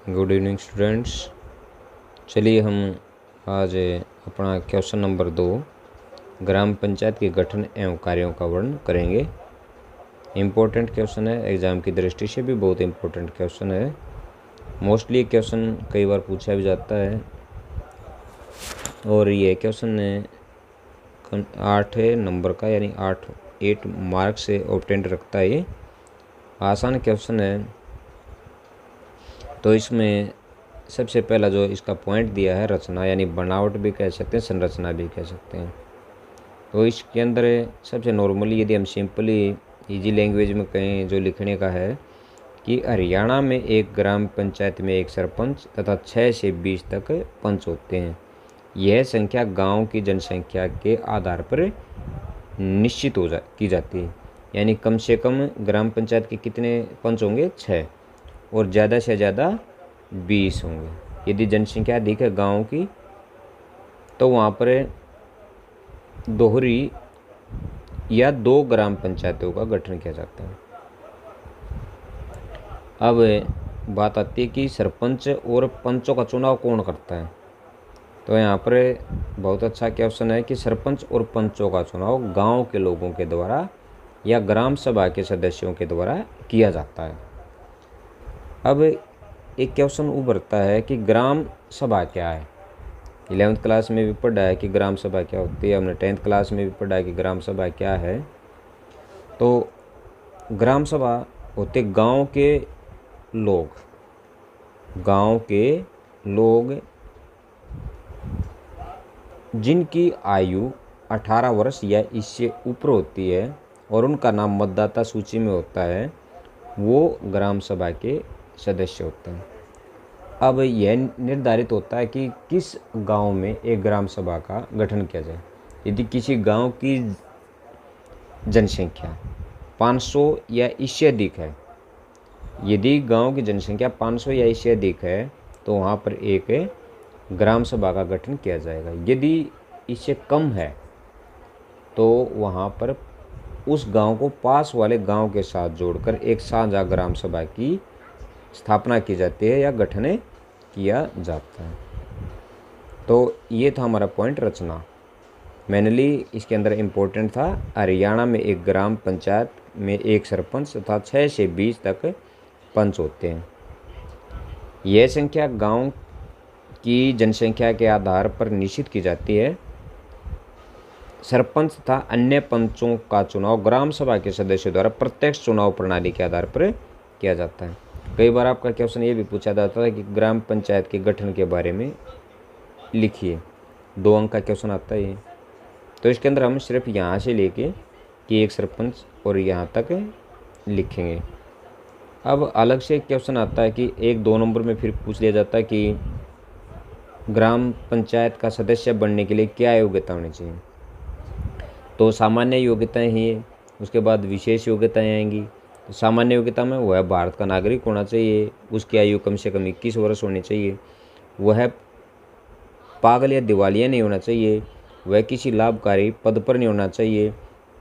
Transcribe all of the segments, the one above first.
Good evening students. चलिए हम आज अपना क्वेश्चन नंबर 2 ग्राम पंचायत के गठन एवं कार्यों का वर्णन करेंगे। इम्पोर्टेंट क्वेश्चन है, एग्ज़ाम की दृष्टि से भी बहुत इम्पोर्टेंट क्वेश्चन है। मोस्टली क्वेश्चन कई बार पूछा भी जाता है और ये क्वेश्चन 8 नंबर का यानी 8 मार्क्स से ऑब्टेंड रखता है। ये आसान क्वेश्चन है। तो इसमें सबसे पहला जो इसका पॉइंट दिया है रचना, यानी बनावट भी कह सकते हैं, संरचना भी कह सकते हैं। तो इसके अंदर सबसे नॉर्मली यदि हम सिंपली इजी लैंग्वेज में कहें, जो लिखने का है कि हरियाणा में एक ग्राम पंचायत में एक सरपंच तथा 6 से 20 तक पंच होते हैं। यह संख्या गांव की जनसंख्या के आधार पर निश्चित की जाती है। यानी कम से कम ग्राम पंचायत के कितने पंच होंगे? 6, और ज़्यादा से ज़्यादा 20 होंगे। यदि जनसंख्या अधिक है गांव की तो वहाँ पर दोहरी या 2 ग्राम पंचायतों का गठन किया जाता है। अब बात आती है कि सरपंच और पंचों का चुनाव कौन करता है। तो यहाँ पर बहुत अच्छा क्वेश्चन है कि सरपंच और पंचों का चुनाव गांव के लोगों के द्वारा या ग्राम सभा के सदस्यों के द्वारा किया जाता है। अब एक क्वेश्चन उभरता है कि ग्राम सभा क्या है। 11th क्लास में भी पढ़ा है कि ग्राम सभा क्या होती है, हमने 10th क्लास में भी पढ़ा है कि ग्राम सभा क्या है। तो ग्राम सभा होते गांव के लोग जिनकी आयु 18 वर्ष या इससे ऊपर होती है और उनका नाम मतदाता सूची में होता है, वो ग्राम सभा के सदस्य होते हैं। अब यह निर्धारित होता है कि किस गांव में एक ग्राम सभा का गठन किया जाए। यदि किसी गांव की जनसंख्या 500 या इससे अधिक है, यदि गांव की जनसंख्या 500 या इससे अधिक है तो वहाँ पर एक ग्राम सभा का गठन किया जाएगा। यदि इससे कम है तो वहाँ पर उस गांव को पास वाले गांव के साथ जोड़कर एक साझा ग्राम सभा की स्थापना की जाती है या गठन किया जाता है। तो ये था हमारा पॉइंट रचना। मेनली इसके अंदर इम्पोर्टेंट था हरियाणा में एक ग्राम पंचायत में एक सरपंच तथा 6 से 20 तक पंच होते हैं। यह संख्या गांव की जनसंख्या के आधार पर निश्चित की जाती है। सरपंच तथा अन्य पंचों का चुनाव ग्राम सभा के सदस्यों द्वारा प्रत्यक्ष चुनाव प्रणाली के आधार पर किया जाता है। कई बार आपका क्वेश्चन ये भी पूछा जाता है कि ग्राम पंचायत के गठन के बारे में लिखिए। 2 अंक का क्वेश्चन आता है। तो इसके अंदर हम सिर्फ यहाँ से लेके कि एक सरपंच और यहाँ तक लिखेंगे। अब अलग से एक क्वेश्चन आता है कि 1-2 नंबर में फिर पूछ लिया जाता है कि ग्राम पंचायत का सदस्य बनने के लिए क्या योग्यता होनी चाहिए। तो सामान्य योग्यताएं ही है, उसके बाद विशेष योग्यताएं आएंगी। तो सामान्य योग्यता में वह भारत का नागरिक होना चाहिए, उसकी आयु कम से कम 21 वर्ष होनी चाहिए, वह पागल या दिवालिया नहीं होना चाहिए, वह किसी लाभकारी पद पर नहीं होना चाहिए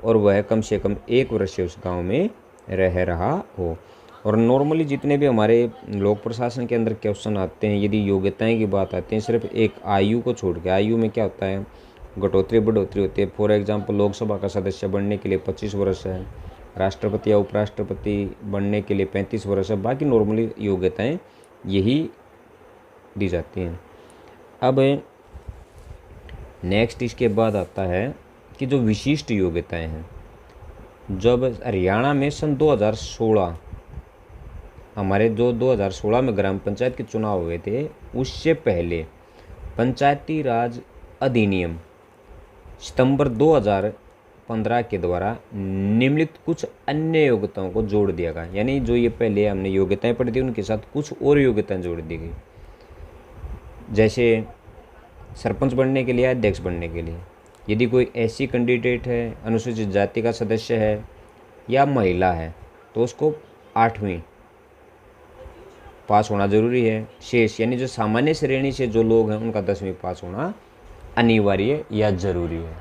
और वह कम से कम 1 वर्ष से उस गांव में रह रहा हो। और नॉर्मली जितने भी हमारे लोक प्रशासन के अंदर क्वेश्चन आते हैं, यदि योग्यताएं की बात आती है, सिर्फ एक आयु को छोड़ के, आयु में क्या होता है, घटोतरी बढ़ोतरी होती है। फॉर एग्जांपल लोकसभा का सदस्य बनने के लिए 25 वर्ष है, राष्ट्रपति या उपराष्ट्रपति बनने के लिए 35 वर्ष है। बाकी नॉर्मली योग्यताएं यही दी जाती हैं। अब नेक्स्ट इसके बाद आता है कि जो विशिष्ट योग्यताएं हैं। जब हरियाणा में सन 2016 हमारे जो 2016 में ग्राम पंचायत के चुनाव हुए थे, उससे पहले पंचायती राज अधिनियम सितंबर 2015 के द्वारा निम्नलिखित कुछ अन्य योग्यताओं को जोड़ दिया गया। यानी जो ये पहले हमने योग्यताएं पढ़ी थी उनके साथ कुछ और योग्यताएं जोड़ दी गई। जैसे सरपंच बनने के लिए, अध्यक्ष बनने के लिए यदि कोई ऐसी कैंडिडेट है, अनुसूचित जाति का सदस्य है या महिला है, तो उसको 8वीं पास होना जरूरी है। शेष यानी जो सामान्य श्रेणी से जो लोग हैं उनका 10वीं पास होना अनिवार्य या जरूरी है।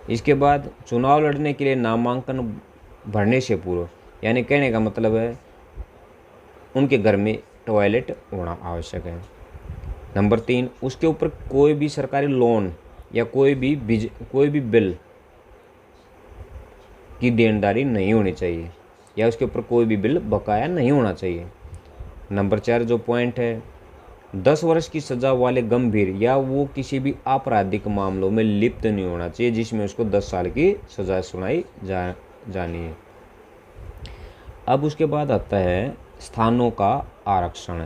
इसके बाद चुनाव लड़ने के लिए नामांकन भरने से पूर्व, यानी कहने का मतलब है उनके घर में टॉयलेट होना आवश्यक है। नंबर 3, उसके ऊपर कोई भी सरकारी लोन या कोई भी बिल की देनदारी नहीं होनी चाहिए, या उसके ऊपर कोई भी बिल बकाया नहीं होना चाहिए। नंबर 4 जो पॉइंट है, 10 वर्ष की सज़ा वाले गंभीर या वो किसी भी आपराधिक मामलों में लिप्त नहीं होना चाहिए जिसमें उसको 10 साल की सज़ा सुनाई जानी है। अब उसके बाद आता है स्थानों का आरक्षण।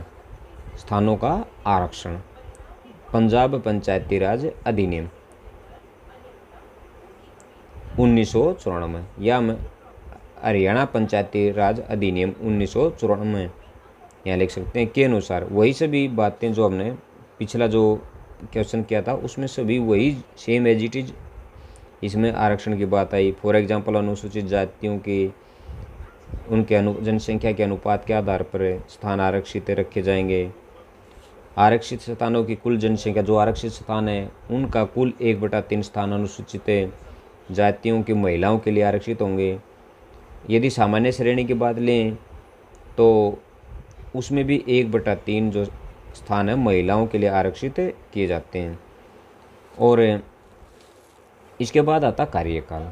स्थानों का आरक्षण, पंजाब पंचायती राज अधिनियम 1994 या हरियाणा पंचायती राज अधिनियम 1994 यहाँ लिख सकते हैं के अनुसार वही सभी बातें जो हमने पिछला जो क्वेश्चन किया था उसमें सभी वही सेम एज इट इज इसमें आरक्षण की बात आई। फॉर एग्जांपल, अनुसूचित जातियों की उनके जनसंख्या के अनुपात के आधार पर स्थान आरक्षित रखे जाएंगे। आरक्षित स्थानों की कुल जनसंख्या, जो आरक्षित स्थान है उनका कुल 1/3 स्थान अनुसूचित जातियों की महिलाओं के लिए आरक्षित होंगे। यदि सामान्य श्रेणी की बात लें तो उसमें भी 1/3 जो स्थान है महिलाओं के लिए आरक्षित किए जाते हैं। और इसके बाद आता कार्यकाल।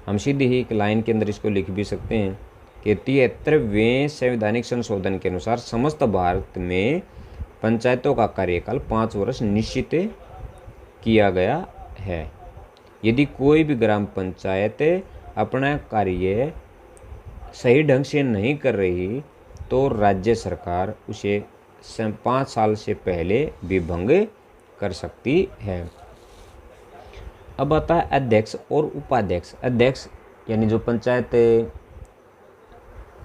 हम सीधे ही एक लाइन के अंदर इसको लिख भी सकते हैं कि 73वें संवैधानिक संशोधन के अनुसार समस्त भारत में पंचायतों का कार्यकाल 5 वर्ष निश्चित किया गया है। यदि कोई भी ग्राम पंचायत अपना कार्य सही ढंग से नहीं कर रही तो राज्य सरकार उसे 5 साल से पहले भी भंग कर सकती है। अब आता है अध्यक्ष और उपाध्यक्ष। अध्यक्ष यानी जो पंचायत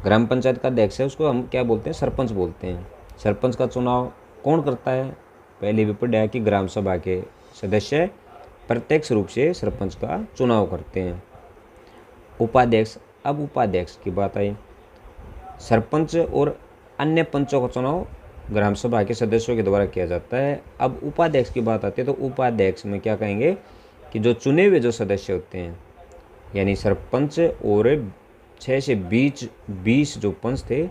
ग्राम पंचायत का अध्यक्ष है उसको हम क्या बोलते हैं, सरपंच बोलते हैं। सरपंच का चुनाव कौन करता है, पहले भी पढ़ा है कि ग्राम सभा के सदस्य प्रत्यक्ष रूप से सरपंच का चुनाव करते हैं। उपाध्यक्ष, अब उपाध्यक्ष की बात आई, सरपंच और अन्य पंचों का चुनाव ग्राम सभा के सदस्यों के द्वारा किया जाता है। अब उपाध्यक्ष की बात आती है तो उपाध्यक्ष में क्या कहेंगे कि जो चुने हुए जो सदस्य होते हैं यानी सरपंच और 6 से 20 जो पंच थे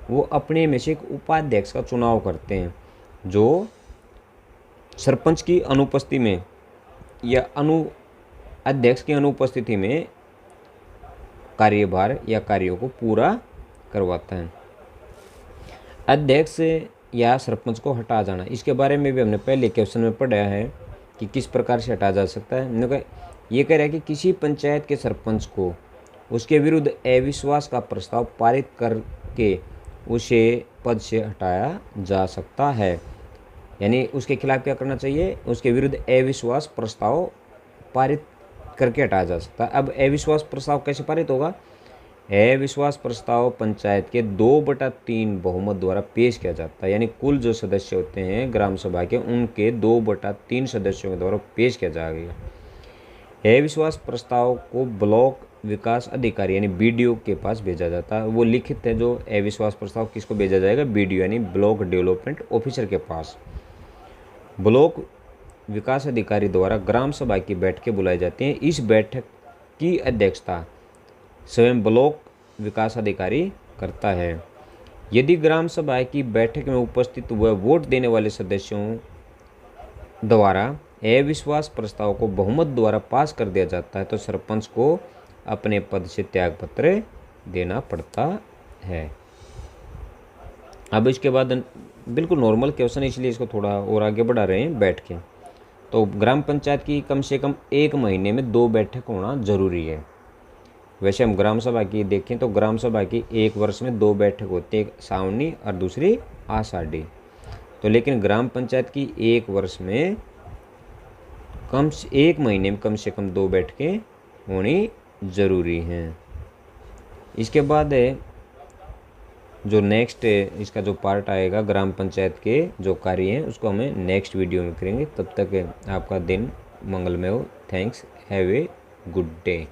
वो अपने में से एक उपाध्यक्ष का चुनाव करते हैं जो सरपंच की अनुपस्थिति में या अध्यक्ष की अनुपस्थिति में कार्यभार या कार्यों को पूरा करवाता है। अध्यक्ष या सरपंच को हटा जाना, इसके बारे में भी हमने पहले क्वेश्चन में पढ़ा है कि किस प्रकार से हटाया जा सकता है। ये कह रहा है कि किसी पंचायत के सरपंच को उसके विरुद्ध अविश्वास का प्रस्ताव पारित करके उसे पद से हटाया जा सकता है। यानी उसके खिलाफ क्या करना चाहिए, उसके विरुद्ध अविश्वास प्रस्ताव पारित करके हटाया जा सकता है। अब अविश्वास प्रस्ताव कैसे पारित होगा, अविश्वास प्रस्ताव पंचायत के 2/3 बहुमत द्वारा पेश किया जाता है। यानी कुल जो सदस्य होते हैं ग्राम सभा के उनके 2/3 सदस्यों के द्वारा पेश किया जाएगा। अविश्वास प्रस्ताव को ब्लॉक विकास अधिकारी यानी BDO के पास भेजा जाता है। वो लिखित है जो अविश्वास प्रस्ताव किसको भेजा जाएगा, BDO यानी ब्लॉक डेवलपमेंट ऑफिसर के पास। ब्लॉक विकास अधिकारी द्वारा ग्राम सभा की बैठकें बुलाई जाती हैं। इस बैठक की अध्यक्षता स्वयं ब्लॉक विकास अधिकारी करता है। यदि ग्राम सभा की बैठक में उपस्थित हुए वोट देने वाले सदस्यों द्वारा अविश्वास प्रस्ताव को बहुमत द्वारा पास कर दिया जाता है तो सरपंच को अपने पद से त्यागपत्र देना पड़ता है। अब इसके बाद बिल्कुल नॉर्मल क्वेश्चन, इसलिए इसको थोड़ा और आगे बढ़ा रहे हैं बैठ के। तो ग्राम पंचायत की कम से कम 1 महीने में 2 बैठक होना जरूरी है। वैसे हम ग्राम सभा की देखें तो ग्राम सभा की 1 वर्ष में 2 बैठक होती है, एक सावनी और दूसरी आषाढ़ी। तो लेकिन ग्राम पंचायत की 1 वर्ष में 1 महीने में कम से कम 2 बैठकें होनी ज़रूरी हैं। इसके बाद जो नेक्स्ट इसका जो पार्ट आएगा ग्राम पंचायत के जो कार्य हैं उसको हमें नेक्स्ट वीडियो में करेंगे। तब तक आपका दिन मंगलमय हो। Thanks, have a good day.